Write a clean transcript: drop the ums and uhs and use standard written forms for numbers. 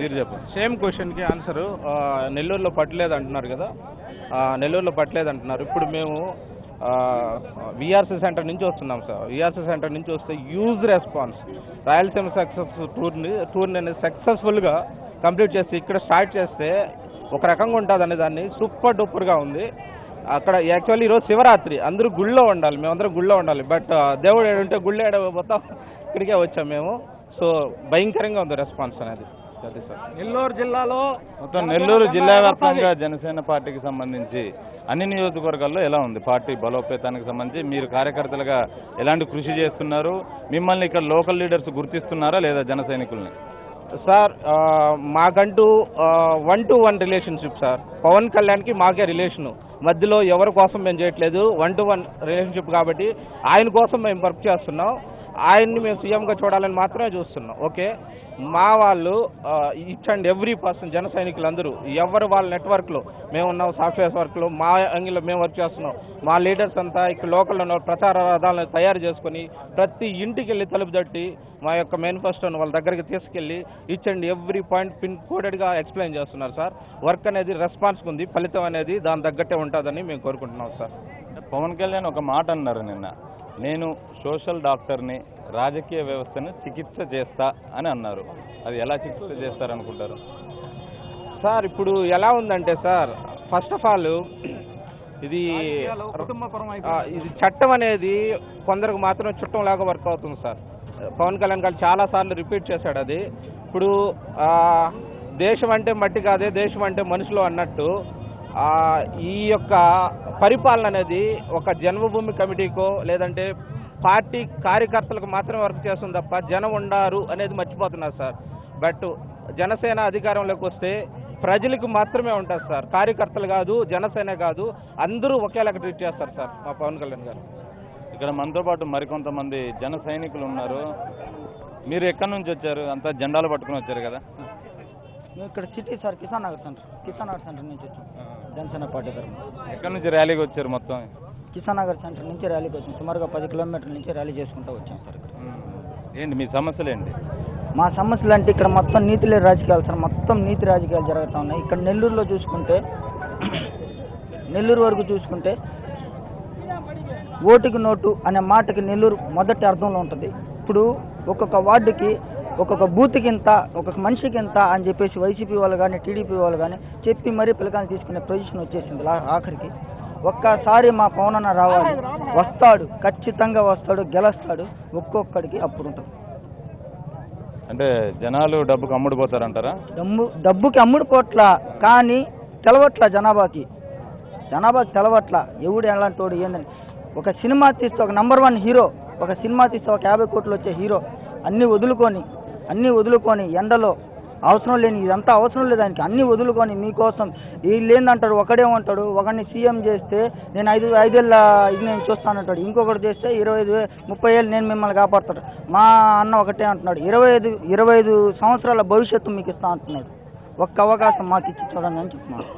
మీరు చెప్పండి. సేమ్ క్వశ్చన్కి ఆన్సరు నెల్లూరులో పట్టలేదు అంటున్నారు కదా, నెల్లూరులో పట్టలేదు అంటున్నారు. ఇప్పుడు మేము విఆర్సీ సెంటర్ నుంచి వస్తున్నాం సార్. విఆర్సీ సెంటర్ నుంచి వస్తే హ్యూజ్ రెస్పాన్స్. రాయలసీమ సక్సెస్ టూర్ని అనేది సక్సెస్ఫుల్గా కంప్లీట్ చేసి ఇక్కడ స్టార్ట్ చేస్తే ఒక రకంగా ఉంటుంది అనే దాన్ని సూపర్ డూపర్గా ఉంది. అక్కడ యాక్చువల్లీ ఈరోజు శివరాత్రి, అందరూ గుళ్ళో ఉండాలి, మేమందరం గుళ్ళో ఉండాలి. బట్ దేవుడు ఏడుంటే గుళ్ళో ఏడపోతాం, ఇక్కడికే వచ్చాం మేము. సో భయంకరంగా ఉంది రెస్పాన్స్ అనేది. అది సార్ నెల్లూరు జిల్లాలో మొత్తం నెల్లూరు జిల్లా వ్యాప్తంగా జనసేన పార్టీకి సంబంధించి అన్ని నియోజకవర్గాల్లో ఎలా ఉంది పార్టీ బలోపేతానికి సంబంధించి? మీరు కార్యకర్తలుగా ఎలాంటి కృషి చేస్తున్నారు? మిమ్మల్ని ఇక్కడ లోకల్ లీడర్స్ గుర్తిస్తున్నారా లేదా జన సైనికుల్ని? సార్ మాకంటూ 1-to-1 రిలేషన్షిప్ సార్. పవన్ కళ్యాణ్కి మాకే రిలేషను, మధ్యలో ఎవరి కోసం మేము చేయట్లేదు. 1-to-1 రిలేషన్షిప్ కాబట్టి ఆయన కోసం మేము వర్క్ చేస్తున్నాం. ఆయన్ని మేము సీఎంగా చూడాలని మాత్రమే చూస్తున్నాం. ఓకే, మా వాళ్ళు ఈచ్ అండ్ ఎవ్రీ పర్సన్ జన సైనికులందరూ ఎవరు వాళ్ళ నెట్వర్క్లో మేము ఉన్నాం, సాఫ్ట్వేర్ వర్క్లో మా యాంగిల్లో మేము వర్క్ చేస్తున్నాం. మా లీడర్స్ అంతా ఇక్కడ లోకల్లో ఉన్న ప్రచార రథాలను తయారు చేసుకొని ప్రతి ఇంటికి వెళ్ళి తలుపు తట్టి మా యొక్క మేనిఫెస్టోను వాళ్ళ దగ్గరికి తీసుకెళ్ళి each and every point pin కోడెడ్గా ఎక్స్ప్లెయిన్ చేస్తున్నారు సార్. వర్క్ అనేది రెస్పాన్స్ ఉంది, ఫలితం అనేది దాని తగ్గట్టే ఉంటుందని మేము కోరుకుంటున్నాం సార్. పవన్ కళ్యాణ్ ఒక మాట అన్నారు నిన్న, నేను సోషల్ డాక్టర్ని, రాజకీయ వ్యవస్థను చికిత్స చేస్తా అని అన్నారు. అది ఎలా చికిత్స చేస్తారనుకుంటారు సార్? ఇప్పుడు ఎలా ఉందంటే సార్, ఫస్ట్ ఆఫ్ ఆల్ ఇది చట్టం అనేది కొందరికి మాత్రం చుట్టంలాగా వర్క్ అవుతుంది సార్. పవన్ కళ్యాణ్ గారు చాలాసార్లు రిపీట్ చేశాడు అది. ఇప్పుడు దేశం అంటే మట్టి కాదే, దేశం అంటే మనుషులు అన్నట్టు ఈ యొక్క పరిపాలన అనేది ఒక జన్మభూమి కమిటీకో లేదంటే పార్టీ కార్యకర్తలకు మాత్రమే వర్క్ చేస్తుంది తప్ప జనం ఉండారు అనేది మర్చిపోతున్నారు సార్. బట్ జనసేన అధికారంలోకి వస్తే ప్రజలకు మాత్రమే ఉంటుంది సార్, కార్యకర్తలు కాదు, జనసేన కాదు, అందరూ ఒకేలాగా ట్రీట్ చేస్తారు సార్ మా పవన్ కళ్యాణ్ గారు. ఇక్కడ మనతో పాటు మరికొంతమంది జన సైనికులు ఉన్నారు. మీరు ఎక్కడి నుంచి వచ్చారు? అంతా జెండాలు పట్టుకుని వచ్చారు కదా? ఇక్కడ city sir, Kisan Nagar centre నుంచి వచ్చాం జనసేన పార్టీ తరఫున. ఎక్కడి నుంచి ర్యాలీకి వచ్చారు? మొత్తం కిసాన్ నగర్ సెంటర్ నుంచి ర్యాలీకి వచ్చాం. సుమారుగా 10 కిలోమీటర్ల నుంచి ర్యాలీ చేసుకుంటూ వచ్చాం సార్. ఏంటి మీ సమస్యలు ఏంటి? మా సమస్యలు అంటే ఇక్కడ మొత్తం నీతి లేని రాజకీయాలు సార్, మొత్తం నీతి రాజకీయాలు జరుగుతూ ఉన్నాయి. ఇక్కడ నెల్లూరులో చూసుకుంటే, నెల్లూరు వరకు చూసుకుంటే ఓటుకి నోటు అనే మాటకి నెల్లూరు మొదటి అర్థంలో ఉంటుంది. ఇప్పుడు ఒక్కొక్క వార్డుకి ఒక్కొక్క బూత్కి ఇంత, ఒక్కొక్క మనిషికి ఇంత అని చెప్పేసి వైసీపీ వాళ్ళు కానీ టీడీపీ వాళ్ళు కానీ చెప్పి మరీ పిల్లకాయలు తీసుకునే పొజిషన్ వచ్చేసింది. ఆఖరికి ఒక్కసారి మా పవన్ అన్న రావాలి, వస్తాడు, ఖచ్చితంగా వస్తాడు, గెలుస్తాడు, ఒక్కొక్కడికి అప్పుడు ఉంటుంది. అంటే జనాలు డబ్బుకి అమ్ముడుపోతారంటారా? డబ్బుకి అమ్ముడుపోట్ల, కానీ తెలవట్ల జనాభాకి తెలవట్ల ఎవడు ఎలాంటి వాడు ఏందని. ఒక సినిమా తీస్తే ఒక నెంబర్ 1 హీరో, ఒక సినిమా తీస్తే ఒక 50 కోట్లు వచ్చే హీరో అన్నీ వదులుకొని ఎండలో అవసరం లేని ఇదంతా అవసరం లేదు ఆయనకి, అన్నీ వదులుకొని మీకోసం వీళ్ళు ఏందంటాడు, ఒకడేమంటాడు, ఒకడిని సీఎం చేస్తే నేను 5 ఏళ్ళ ఇది నేను చూస్తానంటాడు, ఇంకొకటి చేస్తే 30 ఏళ్ళు నేను మిమ్మల్ని కాపాడుతాడు. మా అన్న ఒకటే అంటున్నాడు, 25 సంవత్సరాల భవిష్యత్తు మీకు ఇస్తా అంటున్నాడు. ఒక్క అవకాశం మాకు ఇచ్చి చూడండి అని చెప్తున్నాడు.